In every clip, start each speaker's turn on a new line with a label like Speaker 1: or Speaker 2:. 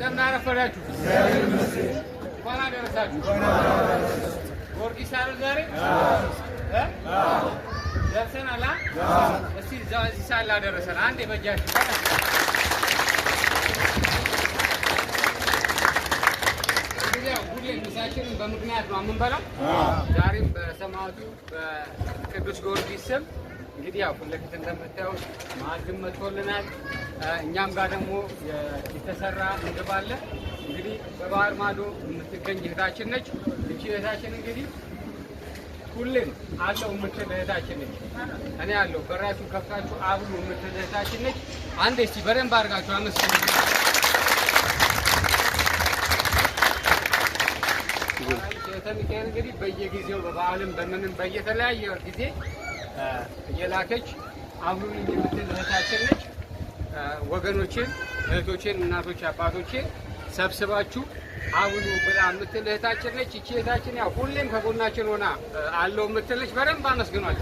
Speaker 1: እንደምን አረፈዳችሁ? እንኳን አደረሳችሁ። ጊዮርጊስ አይደል ዛሬ? ደርሰናል። እስቲ እዚህ ሳላ ደረሰን። አንዴ በእጃችሁ ሁሌም ምሳችንን በምክንያት ነው የምንበላው። ዛሬም በሰማዕቱ በቅዱስ ጊዮርጊስ ስም እንግዲህ ያው ፊት ለፊት እንደምታዩት ማዕድም መጥቶልናል። እኛም ጋር ደግሞ የተሰራ ምግብ አለ። እንግዲህ በባህር ማዶ የምትገኝ እህታችን ነች። እቺ እህታችን እንግዲህ ሁሌም አለው የምትል እህታችን ነች። እኔ አለው በራችሁ ከፍታችሁ አብሉ የምትል እህታችን ነች። አንዴ እስቲ በደንብ አድርጋችሁ አመስግኑ። ሚካኤል እንግዲህ በየጊዜው በበዓልም በምንም በየተለያየ ጊዜ እየላከች አብሉን የምትል እህታችን ነች። ወገኖችን፣ እህቶችን፣ እናቶች፣ አባቶችን ሰብስባችሁ አብሉ ብላ የምትል እህታችን ነች። እቺ እህታችን ያው ሁሌም ከጎናችን ሆና አለው የምትል ነች። በደንብ አመስግኗል።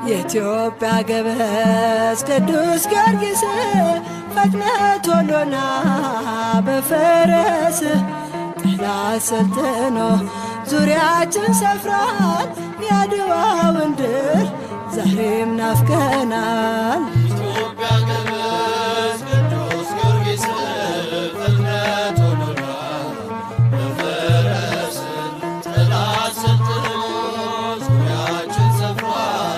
Speaker 2: የኢትዮጵያ ገበዝ ቅዱስ ጊዮርጊስ ፈጥነህ ቶሎና በፈረስ ጠላት ሰልጥኖ ዙሪያችን ሰፍሯል። የአድዋውን ድል ዛሬም ናፍቀናል።
Speaker 3: የኢትዮጵያ ገበዝ ቅዱስ ጊዮርጊስ ፈጥነህ ቶሎና በፈረስ ጠላት ሰልጥኖ ዙሪያችን ሰፍሯል።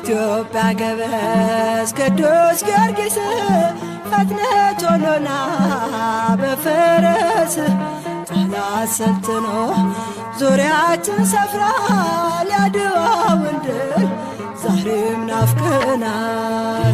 Speaker 2: የኢትዮጵያ ገበዝ ቅዱስ ጊዮርጊስ ፈጥነህ ቶሎና በፈረስ ጠላት ሰልጥኖ ዙሪያችን ሰፍሯል። የአድዋውን ድል ዛሬም ናፍቀናል።